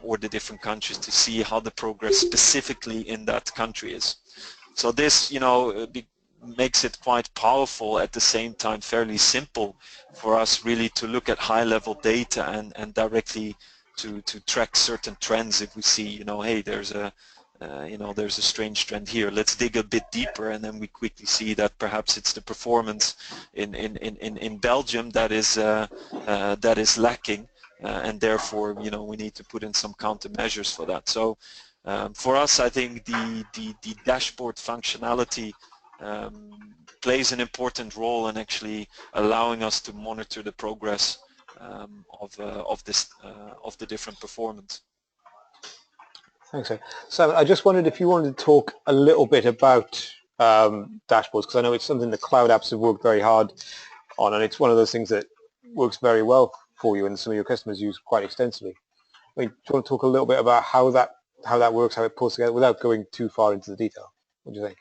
or the different countries to see how the progress specifically in that country is. So this, you know, makes it quite powerful, at the same time fairly simple for us really to look at high-level data and directly to track certain trends. If we see, you know, hey, there's a you know, there's a strange trend here, let's dig a bit deeper, and then we quickly see that perhaps it's the performance in Belgium that is lacking, and therefore, you know, we need to put in some countermeasures for that. So for us, I think the dashboard functionality plays an important role in actually allowing us to monitor the progress of the different performance. Thanks, Sven. So I just wondered if you wanted to talk a little bit about dashboards, because I know it's something that CloudApps have worked very hard on, and it's one of those things that works very well for you and some of your customers use quite extensively. I mean, do you want to talk a little bit about how that works, how it pulls together, without going too far into the detail? What do you think?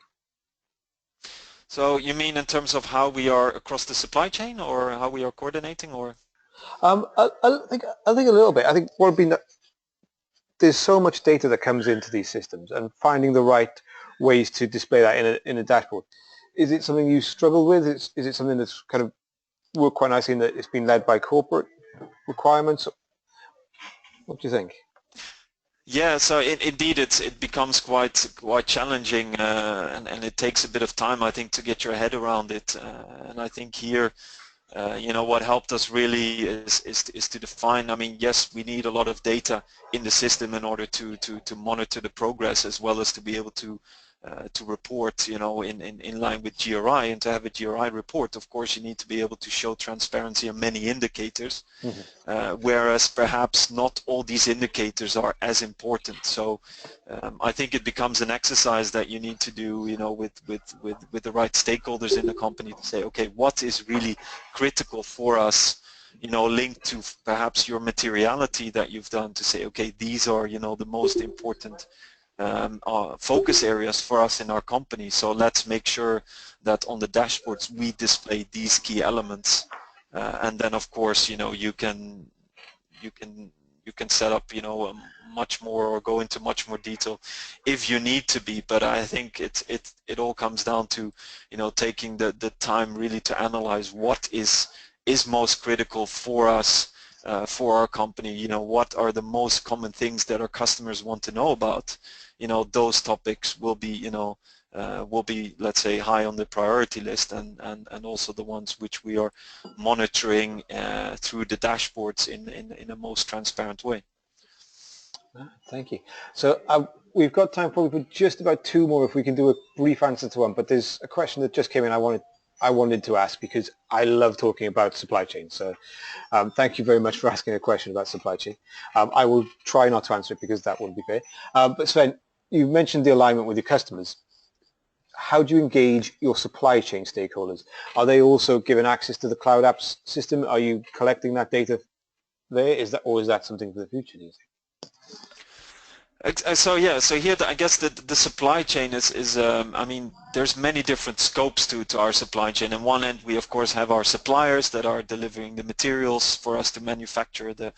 So you mean in terms of how we are across the supply chain, or how we are coordinating, or? I think a little bit. I think what would be there's so much data that comes into these systems, and finding the right ways to display that in a dashboard. Is it something you struggle with? Is it something that's kind of worked quite nicely in that it's been led by corporate requirements? What do you think? Yeah, so indeed it becomes quite challenging, and it takes a bit of time, I think, to get your head around it. And I think here, you know, what helped us really is to define. I mean, yes, we need a lot of data in the system in order to monitor the progress, as well as to be able to report, you know, in line with GRI. And to have a GRI report, of course, you need to be able to show transparency on many indicators, whereas perhaps not all these indicators are as important. So I think it becomes an exercise that you need to do, you know, with the right stakeholders in the company to say, okay, what is really critical for us, you know, linked to perhaps your materiality that you've done, to say, okay, these are, you know, the most important focus areas for us in our company. So let's make sure that on the dashboards we display these key elements, and then of course, you know, you can set up, you know, much more, or go into much more detail if you need to be. But I think it all comes down to, you know, taking the time really to analyze what is most critical for us, for our company. You know, what are the most common things that our customers want to know about? You know, those topics will be, you know, let's say, high on the priority list, and also the ones which we are monitoring through the dashboards in a most transparent way. Thank you. So we've got time for just about two more, if we can do a brief answer to one. But there's a question that just came in I wanted to ask, because I love talking about supply chain. So thank you very much for asking a question about supply chain. I will try not to answer it, because that wouldn't be fair. But Sven, you mentioned the alignment with your customers. How do you engage your supply chain stakeholders? Are they also given access to the CloudApps system? Are you collecting that data there? Or is that something for the future, do you think? So here I guess the supply chain is I mean, there's many different scopes to our supply chain. On one end we of course have our suppliers that are delivering the materials for us to manufacture the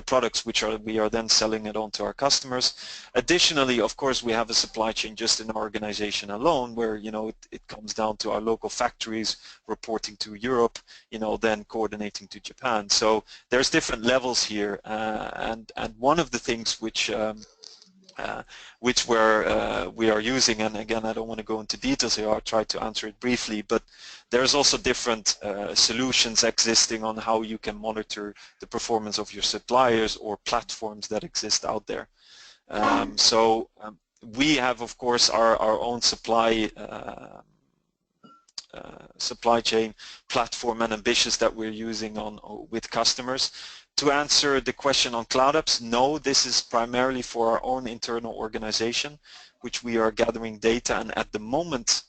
products we are then selling it on to our customers. Additionally, of course, we have a supply chain just in our organization alone where, you know, it comes down to our local factories reporting to Europe, you know, then coordinating to Japan. So there's different levels here, and one of the things which we are using, and again I don't want to go into details here, I'll try to answer it briefly, but there's also different solutions existing on how you can monitor the performance of your suppliers or platforms that exist out there. We have of course our own supply chain platform and ambitions that we're using with customers. To answer the question on CloudApps, no, this is primarily for our own internal organization, which we are gathering data, and at the moment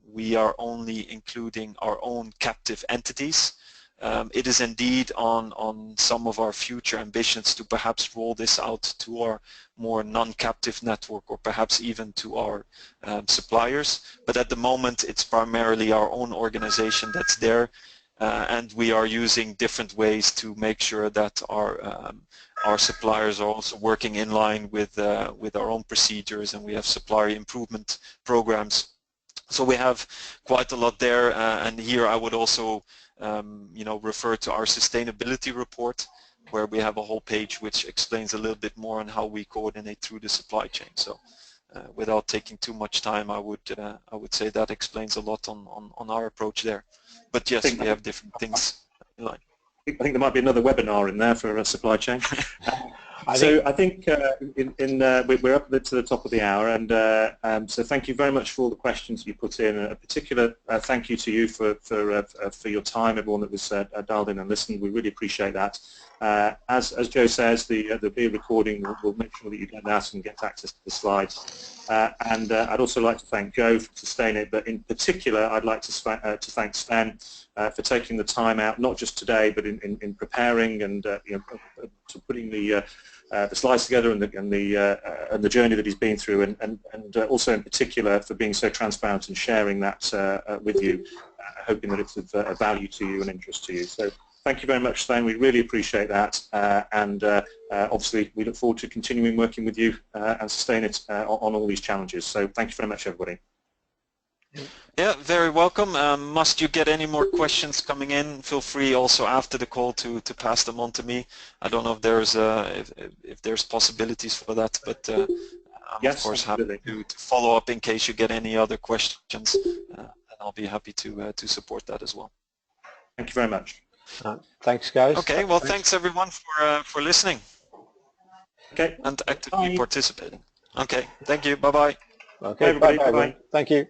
we are only including our own captive entities. It is indeed on some of our future ambitions to perhaps roll this out to our more non-captive network, or perhaps even to our suppliers, but at the moment it's primarily our own organization that's there. And we are using different ways to make sure that our suppliers are also working in line with our own procedures, and we have supplier improvement programs. So we have quite a lot there, and here I would also you know, refer to our sustainability report, where we have a whole page which explains a little bit more on how we coordinate through the supply chain. So without taking too much time, I would say that explains a lot on our approach there. But yes, we have different things in line. I think there might be another webinar in there for supply chain. I think we're up to the top of the hour, and so thank you very much for all the questions you put in. A particular thank you to you for your time, everyone that was dialed in and listened. We really appreciate that. As Joe says, there'll be a recording. We'll make sure that you get that and get access to the slides. And I'd also like to thank Joe for SustainIt, but in particular I'd like to thank Sven for taking the time out, not just today, but in preparing and you know, to putting the slides together and the journey that he's been through, and also in particular for being so transparent and sharing that with you, hoping that it's of value to you and interest to you. So thank you very much, Sven. We really appreciate that, and obviously we look forward to continuing working with you and SustainIt on all these challenges. So thank you very much, everybody. Yeah, very welcome. Must you get any more questions coming in, feel free also after the call to pass them on to me. I don't know if there's if there's possibilities for that, but I'm yes, of course absolutely. happy to follow up in case you get any other questions, and I'll be happy to support that as well. Thank you very much. Thanks, guys. Okay, well, thanks everyone for listening. Okay. And actively participating. Okay, thank you. Bye bye. Okay, bye, everyone. Thank you.